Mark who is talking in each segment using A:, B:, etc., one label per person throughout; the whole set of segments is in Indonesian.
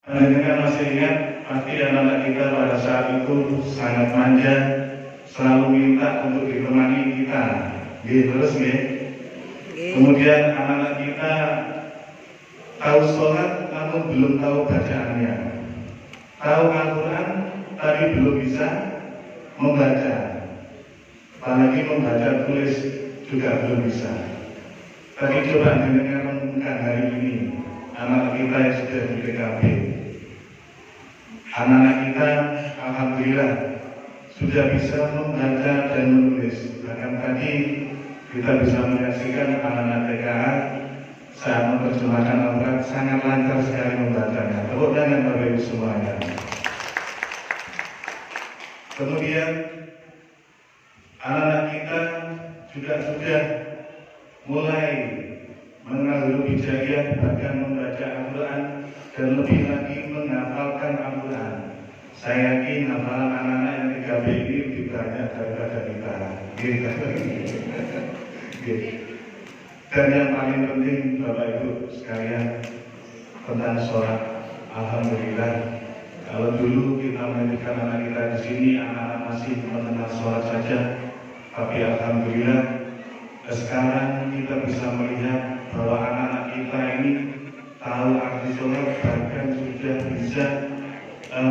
A: Dengan masih ingat, pasti anak-anak kita pada saat itu sangat manja, selalu minta untuk ditemani kita. Terus kemudian anak-anak kita tahu sholat namun belum tahu bacaannya, tahu Al-Quran tapi belum bisa membaca, apalagi membaca tulis juga belum bisa. Tapi coba dengan renungkan hari ini anak kita yang sudah di PKB, anak-anak kita alhamdulillah sudah bisa membaca dan menulis. Bahkan tadi kita bisa menyaksikan anak-anak TKA saat menerjemahkan Al-Quran sangat lancar sekali membacanya. Tepuk tangan Bapak Ibu semuanya. Kemudian anak-anak kita juga sudah mulai mengenal huruf hijaiyah, bahkan membaca Al-Quran dan lebih lagi menghafalkan Al-Quran. Saya yakin hafalan anak-anak yang 3B ini lebih banyak daripada kita. Dan yang paling penting Bapak Ibu sekalian tentang sholat, alhamdulillah. Kalau dulu kita mendidikan anak kita di sini, anak-anak masih mengenal sholat saja, tapi alhamdulillah sekarang kita bisa melihat bahwa anak-anak kita ini tahu arti sholat, bahkan sudah bisa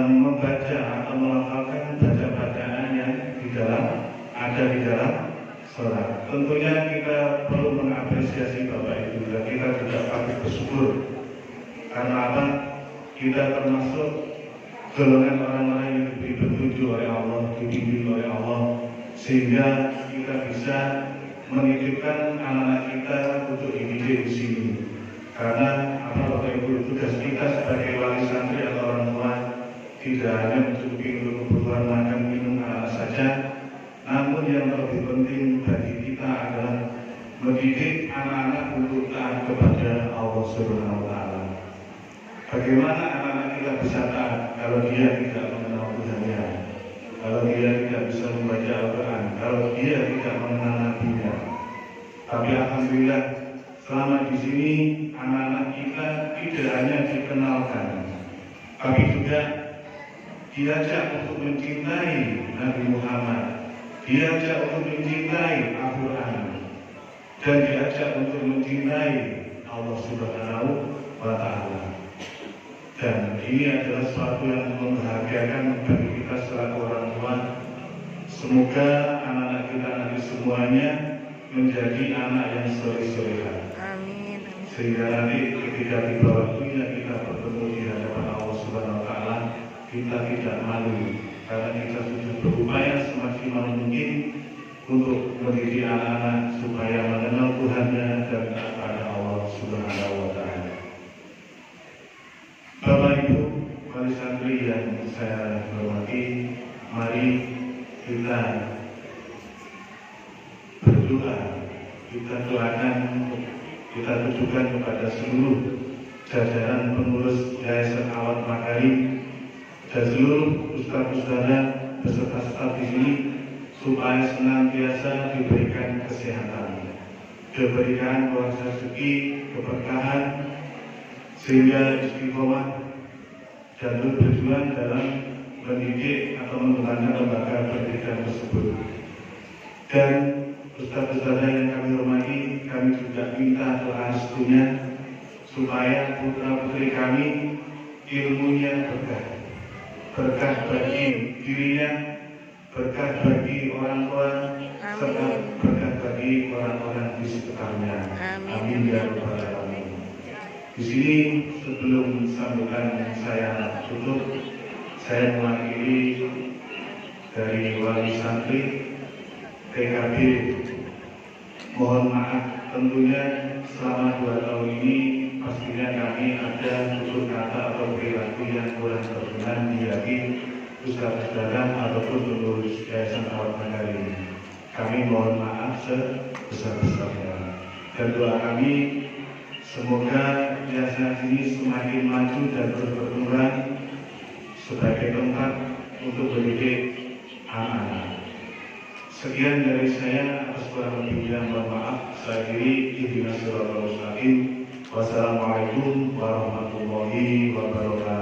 A: membaca atau melafalkan baca-bacaan yang ada di dalam sholat. Tentunya kita perlu mengapresiasi Bapak Ibu, dan kita juga patut bersyukur karena apa? Kita termasuk golongan orang-orang yang diberi petunjuk oleh Allah, dibimbing oleh Allah, sehingga kita bisa menitipkan anak-anak kita untuk dididik di sini. Karena apa Bapak Ibu, tugas kita sebagai wali santri atau orang tua tidak hanya mencukupi untuk kebutuhan makan minum anak saja, namun yang lebih penting bagi kita adalah mendidik anak-anak untuk taat kepada Allah Subhanahu wa Ta'ala. Bagaimana anak-anak kita bisa taat kalau dia tidak mengenal Tuhannya, kalau dia tidak bisa membaca Al-Quran, kalau dia tidak mengenal Nabi-Nya? Tapi alhamdulillah selama di sini anak-anak kita tidak hanya dikenalkan, tapi juga diajak untuk mencintai Nabi Muhammad, diajak untuk mencintai Al-Quran, dan diajak untuk mencintai Allah Subhanahu wa Ta'ala. Dan ini adalah sesuatu yang membahagiakan bagi kita selaku orang tua. Semoga anak-anak kita nanti semuanya menjadi anak yang soleh-solehah.
B: Amin.
A: Sehingga nanti ketika tiba waktunya kita bertemu di hadapan Allah Subhanahu wa Ta'ala, kita tidak malu karena kita sudah berupaya semaksimal mungkin untuk mendidik anak-anak supaya mengenal Tuhannya dan kepada Allah Subhanahu wa Ta'ala. Bapak Ibu wali santri yang saya hormati, mari kita berdoa, kita doakan, kita tujukan kepada seluruh jajaran pengurus Yayasan Awad Makarim dan seluruh ustadz-ustadzah beserta staf di sini supaya senantiasa diberikan kesehatan, diberikan kuasa rezeki, keberkahan, sehingga istiqomah dan berjuang dalam mendidik atau mengembangkan lembaga pendidikan tersebut. Dan ustadz-ustadzah yang kami hormati, kami juga minta doa restunya supaya putra-putri kami ilmunya berkah bagi dirinya, berkah bagi orang tua, serta berkah bagi orang-orang di sekitarnya. Amin ya rabbal alamin. Di sini sebelum sambutan saya tutup, saya mewakili dari wali santri PKB. Mohon maaf tentunya selama 2 tahun ini pastinya kami ada tutur kata atau perilaku yang kurang berkenan di hati ustadz-ustadzah ataupun pengurus Yayasan Awad Makarim. Kami mohon maaf sebesar-besarnya, dan doa kami semoga yayasan ini semakin maju dan terus berkembang sebagai tempat untuk mendidik anak-anak. Sekian dari saya, atas kurang lebihnya mohon maaf. Saya kiri ihdinas siratal mustaqim. Wassalamualaikum warahmatullahi wabarakatuh.